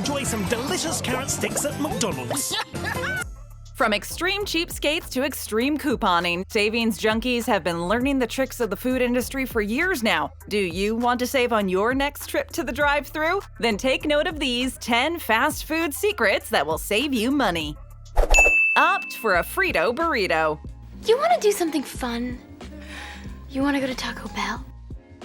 enjoy some delicious carrot sticks at McDonald's. From extreme cheapskates to extreme couponing, savings junkies have been learning the tricks of the food industry for years now. Do you want to save on your next trip to the drive-thru? Then take note of these 10 fast food secrets that will save you money. Opt for a Frito Burrito. You want to do something fun? You want to go to Taco Bell?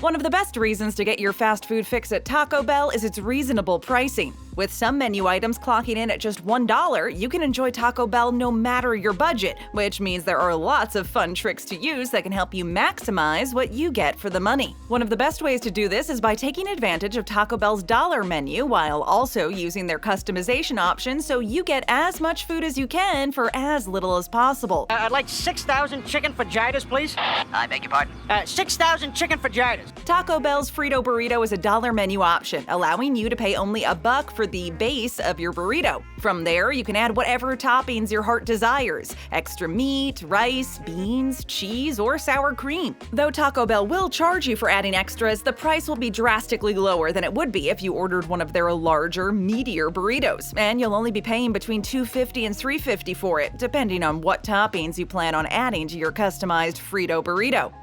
One of the best reasons to get your fast food fix at Taco Bell is its reasonable pricing. With some menu items clocking in at just $1, you can enjoy Taco Bell no matter your budget, which means there are lots of fun tricks to use that can help you maximize what you get for the money. One of the best ways to do this is by taking advantage of Taco Bell's dollar menu while also using their customization options so you get as much food as you can for as little as possible. I'd like 6,000 chicken fajitas, please. I beg your pardon? 6,000 chicken fajitas. Taco Bell's Frito Burrito is a dollar menu option, allowing you to pay only $1 for the base of your burrito. From there, you can add whatever toppings your heart desires: extra meat, rice, beans, cheese, or sour cream. Though Taco Bell will charge you for adding extras, the price will be drastically lower than it would be if you ordered one of their larger, meatier burritos, and you'll only be paying between $2.50 and $3.50 for it, depending on what toppings you plan on adding to your customized Frito Burrito.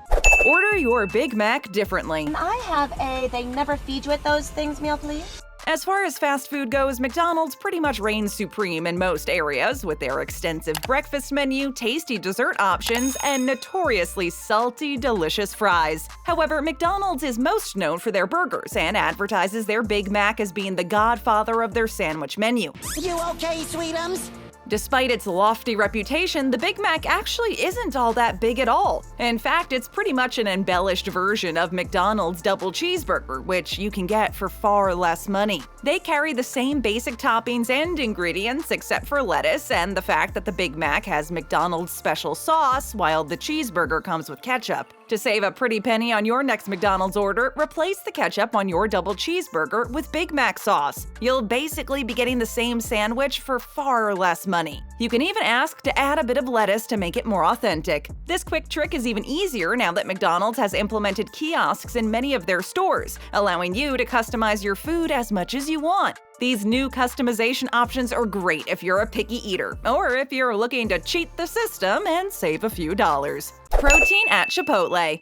Order your Big Mac differently. Can I have a they never feed you at those things meal, please? As far as fast food goes, McDonald's pretty much reigns supreme in most areas, with their extensive breakfast menu, tasty dessert options, and notoriously salty, delicious fries. However, McDonald's is most known for their burgers and advertises their Big Mac as being the godfather of their sandwich menu. You okay, sweetums? Despite its lofty reputation, the Big Mac actually isn't all that big at all. In fact, it's pretty much an embellished version of McDonald's double cheeseburger, which you can get for far less money. They carry the same basic toppings and ingredients except for lettuce and the fact that the Big Mac has McDonald's special sauce while the cheeseburger comes with ketchup. To save a pretty penny on your next McDonald's order, replace the ketchup on your double cheeseburger with Big Mac sauce. You'll basically be getting the same sandwich for far less money. You can even ask to add a bit of lettuce to make it more authentic. This quick trick is even easier now that McDonald's has implemented kiosks in many of their stores, allowing you to customize your food as much as you want. These new customization options are great if you're a picky eater, or if you're looking to cheat the system and save a few dollars. Protein at Chipotle.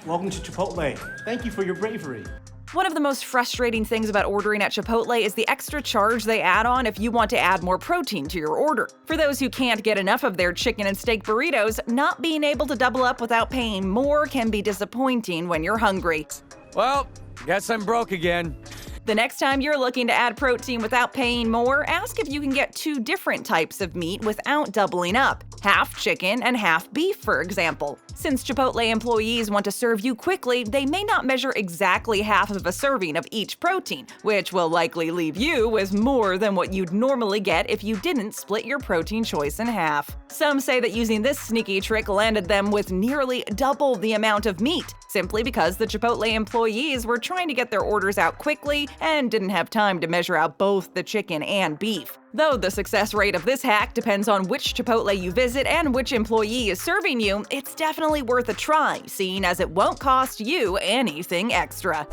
Welcome to Chipotle. Thank you for your bravery. One of the most frustrating things about ordering at Chipotle is the extra charge they add on if you want to add more protein to your order. For those who can't get enough of their chicken and steak burritos, not being able to double up without paying more can be disappointing when you're hungry. Well, guess I'm broke again. The next time you're looking to add protein without paying more, ask if you can get 2 different types of meat without doubling up. Half chicken and half beef, for example. Since Chipotle employees want to serve you quickly, they may not measure exactly half of a serving of each protein, which will likely leave you with more than what you'd normally get if you didn't split your protein choice in half. Some say that using this sneaky trick landed them with nearly double the amount of meat, simply because the Chipotle employees were trying to get their orders out quickly and didn't have time to measure out both the chicken and beef. Though the success rate of this hack depends on which Chipotle you visit and which employee is serving you, it's definitely worth a try, seeing as it won't cost you anything extra.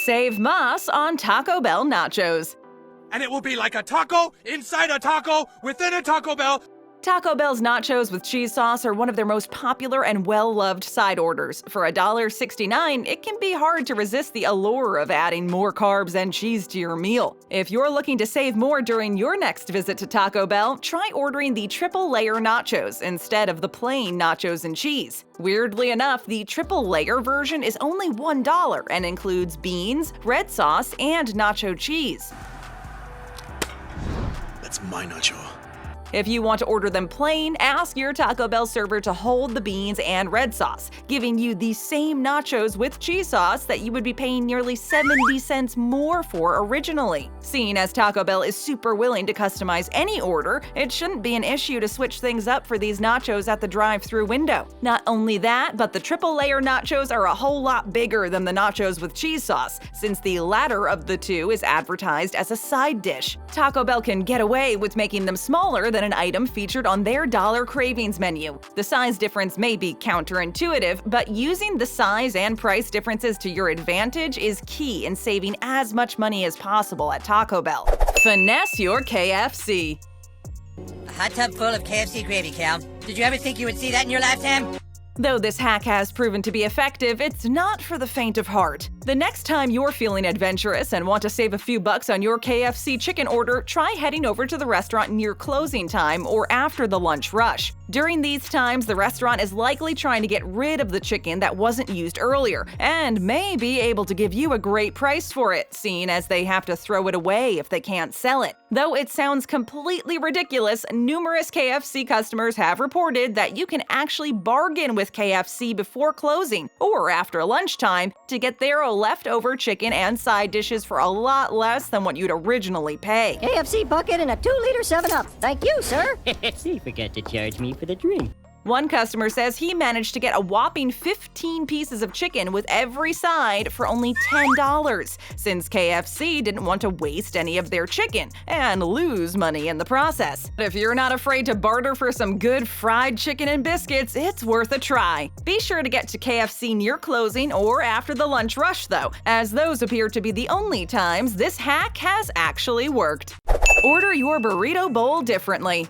Save moss on Taco Bell nachos. And it will be like a taco inside a taco within a Taco Bell. Taco Bell's nachos with cheese sauce are one of their most popular and well-loved side orders. For $1.69, it can be hard to resist the allure of adding more carbs and cheese to your meal. If you're looking to save more during your next visit to Taco Bell, try ordering the triple-layer nachos instead of the plain nachos and cheese. Weirdly enough, the triple-layer version is only $1 and includes beans, red sauce, and nacho cheese. That's my nacho. If you want to order them plain, ask your Taco Bell server to hold the beans and red sauce, giving you the same nachos with cheese sauce that you would be paying nearly 70 cents more for originally. Seeing as Taco Bell is super willing to customize any order, it shouldn't be an issue to switch things up for these nachos at the drive-thru window. Not only that, but the triple-layer nachos are a whole lot bigger than the nachos with cheese sauce, since the latter of the two is advertised as a side dish. Taco Bell can get away with making them smaller than an item featured on their Dollar Cravings menu. The size difference may be counterintuitive, but using the size and price differences to your advantage is key in saving as much money as possible at Taco Bell. Finesse Your KFC. A hot tub full of KFC gravy, Cal. Did you ever think you would see that in your lifetime? Though this hack has proven to be effective, it's not for the faint of heart. The next time you're feeling adventurous and want to save a few bucks on your KFC chicken order, try heading over to the restaurant near closing time or after the lunch rush. During these times, the restaurant is likely trying to get rid of the chicken that wasn't used earlier and may be able to give you a great price for it, seeing as they have to throw it away if they can't sell it. Though it sounds completely ridiculous, numerous KFC customers have reported that you can actually bargain with KFC before closing or after lunchtime to get their leftover chicken and side dishes for a lot less than what you'd originally pay. KFC bucket and a 2-liter 7-Up. Thank you, sir. He forgot to charge me for the drink. One customer says he managed to get a whopping 15 pieces of chicken with every side for only $10, since KFC didn't want to waste any of their chicken and lose money in the process. But if you're not afraid to barter for some good fried chicken and biscuits, it's worth a try. Be sure to get to KFC near closing or after the lunch rush though, as those appear to be the only times this hack has actually worked. Order your burrito bowl differently.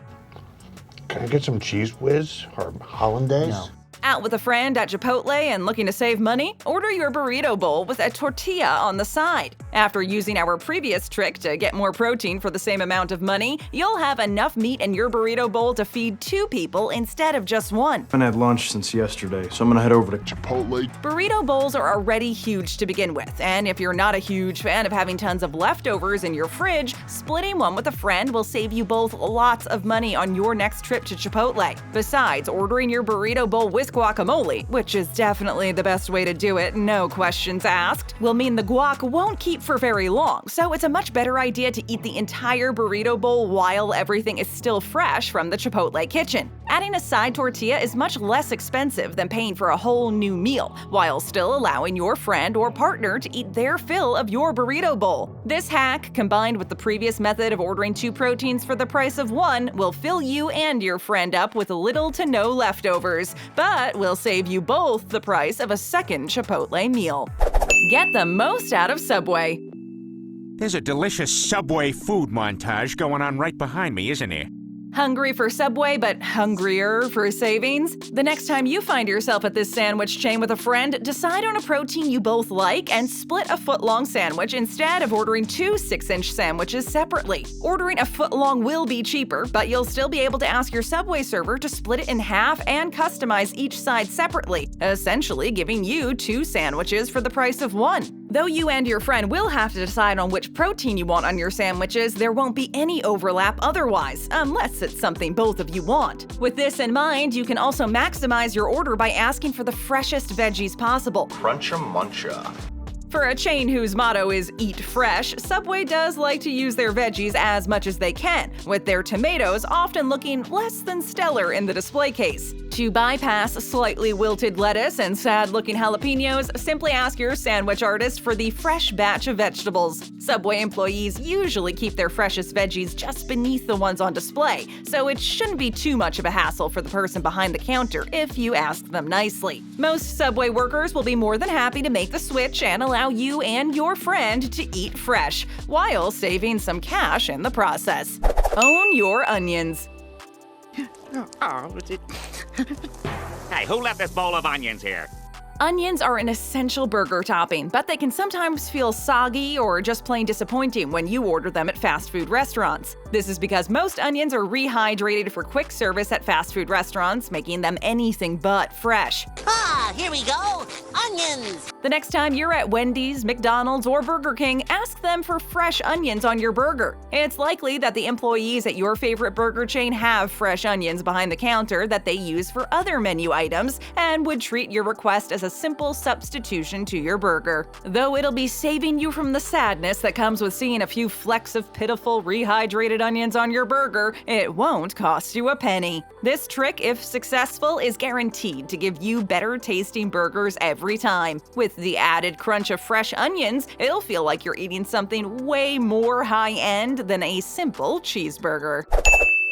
Can I get some cheese whiz or hollandaise? No. Out with a friend at Chipotle and looking to save money? Order your burrito bowl with a tortilla on the side. After using our previous trick to get more protein for the same amount of money, you'll have enough meat in your burrito bowl to feed 2 people instead of just 1. I haven't had lunch since yesterday, so I'm gonna head over to Chipotle. Burrito bowls are already huge to begin with, and if you're not a huge fan of having tons of leftovers in your fridge, splitting one with a friend will save you both lots of money on your next trip to Chipotle. Besides, ordering your burrito bowl with guacamole, which is definitely the best way to do it, no questions asked, will mean the guac won't keep for very long, so it's a much better idea to eat the entire burrito bowl while everything is still fresh from the Chipotle kitchen. Adding a side tortilla is much less expensive than paying for a whole new meal, while still allowing your friend or partner to eat their fill of your burrito bowl. This hack, combined with the previous method of ordering 2 proteins for the price of 1, will fill you and your friend up with little to no leftovers, but will save you both the price of a second Chipotle meal. Get the most out of Subway. There's a delicious Subway food montage going on right behind me, isn't there? Hungry for Subway, but hungrier for savings? The next time you find yourself at this sandwich chain with a friend, decide on a protein you both like and split a foot-long sandwich instead of ordering 2 6-inch sandwiches separately. Ordering a foot-long will be cheaper, but you'll still be able to ask your Subway server to split it in half and customize each side separately, essentially giving you 2 sandwiches for the price of 1. Though you and your friend will have to decide on which protein you want on your sandwiches, there won't be any overlap otherwise, unless it's something both of you want. With this in mind, you can also maximize your order by asking for the freshest veggies possible. Cruncha muncha. For a chain whose motto is eat fresh, Subway does like to use their veggies as much as they can, with their tomatoes often looking less than stellar in the display case. To bypass slightly wilted lettuce and sad-looking jalapenos, simply ask your sandwich artist for the fresh batch of vegetables. Subway employees usually keep their freshest veggies just beneath the ones on display, so it shouldn't be too much of a hassle for the person behind the counter if you ask them nicely. Most Subway workers will be more than happy to make the switch and allow you and your friend to eat fresh, while saving some cash in the process. Own your onions. Hey, who left this bowl of onions here? Onions are an essential burger topping, but they can sometimes feel soggy or just plain disappointing when you order them at fast food restaurants. This is because most onions are rehydrated for quick service at fast food restaurants, making them anything but fresh. Ah, here we go. Onions. The next time you're at Wendy's, McDonald's, or Burger King, ask them for fresh onions on your burger. It's likely that the employees at your favorite burger chain have fresh onions behind the counter that they use for other menu items and would treat your request as a simple substitution to your burger. Though it'll be saving you from the sadness that comes with seeing a few flecks of pitiful rehydrated onions on your burger, it won't cost you a penny. This trick, if successful, is guaranteed to give you better tasting burgers every time. With the added crunch of fresh onions, it'll feel like you're eating something way more high-end than a simple cheeseburger.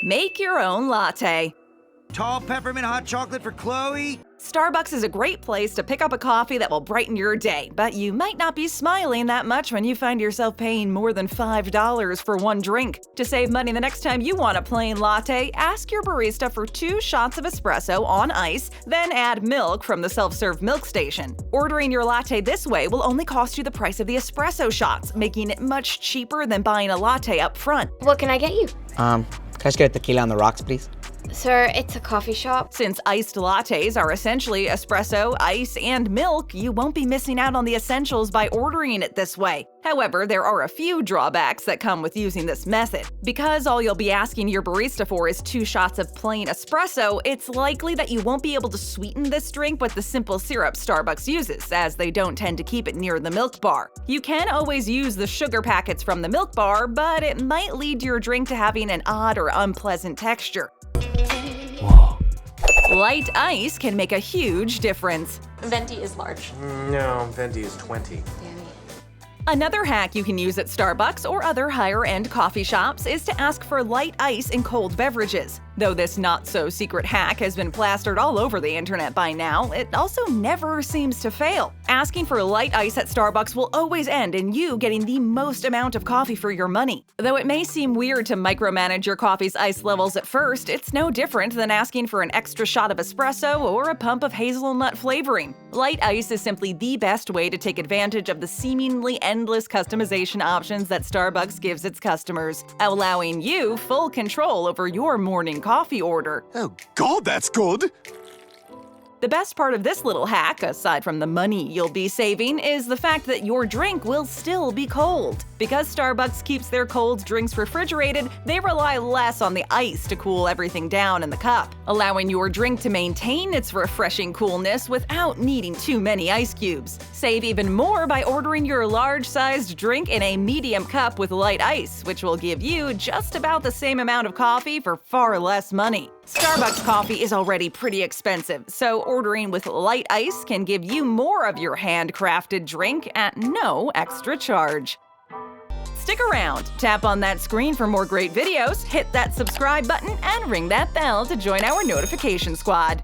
Make your own latte. Tall peppermint hot chocolate for Chloe. Starbucks is a great place to pick up a coffee that will brighten your day, but you might not be smiling that much when you find yourself paying more than $5 for one drink. To save money the next time you want a plain latte, ask your barista for 2 shots of espresso on ice, then add milk from the self-serve milk station. Ordering your latte this way will only cost you the price of the espresso shots, making it much cheaper than buying a latte up front. What can I get you? Can I just get a tequila on the rocks, please? Sir, it's a coffee shop. Since iced lattes are essentially espresso, ice, and milk, you won't be missing out on the essentials by ordering it this way. However, there are a few drawbacks that come with using this method. Because all you'll be asking your barista for is 2 shots of plain espresso, it's likely that you won't be able to sweeten this drink with the simple syrup Starbucks uses, as they don't tend to keep it near the milk bar. You can always use the sugar packets from the milk bar, but it might lead your drink to having an odd or unpleasant texture. Light ice can make a huge difference. Venti is large. No, Venti is 20. Another hack you can use at Starbucks or other higher-end coffee shops is to ask for light ice in cold beverages. Though this not-so-secret hack has been plastered all over the internet by now, it also never seems to fail. Asking for light ice at Starbucks will always end in you getting the most amount of coffee for your money. Though it may seem weird to micromanage your coffee's ice levels at first, it's no different than asking for an extra shot of espresso or a pump of hazelnut flavoring. Light ice is simply the best way to take advantage of the seemingly endless customization options that Starbucks gives its customers, allowing you full control over your morning coffee order. Oh God, that's good! The best part of this little hack, aside from the money you'll be saving, is the fact that your drink will still be cold. Because Starbucks keeps their cold drinks refrigerated, they rely less on the ice to cool everything down in the cup, allowing your drink to maintain its refreshing coolness without needing too many ice cubes. Save even more by ordering your large-sized drink in a medium cup with light ice, which will give you just about the same amount of coffee for far less money. Starbucks coffee is already pretty expensive, so ordering with light ice can give you more of your handcrafted drink at no extra charge. Stick around, tap on that screen for more great videos, hit that subscribe button, and ring that bell to join our notification squad.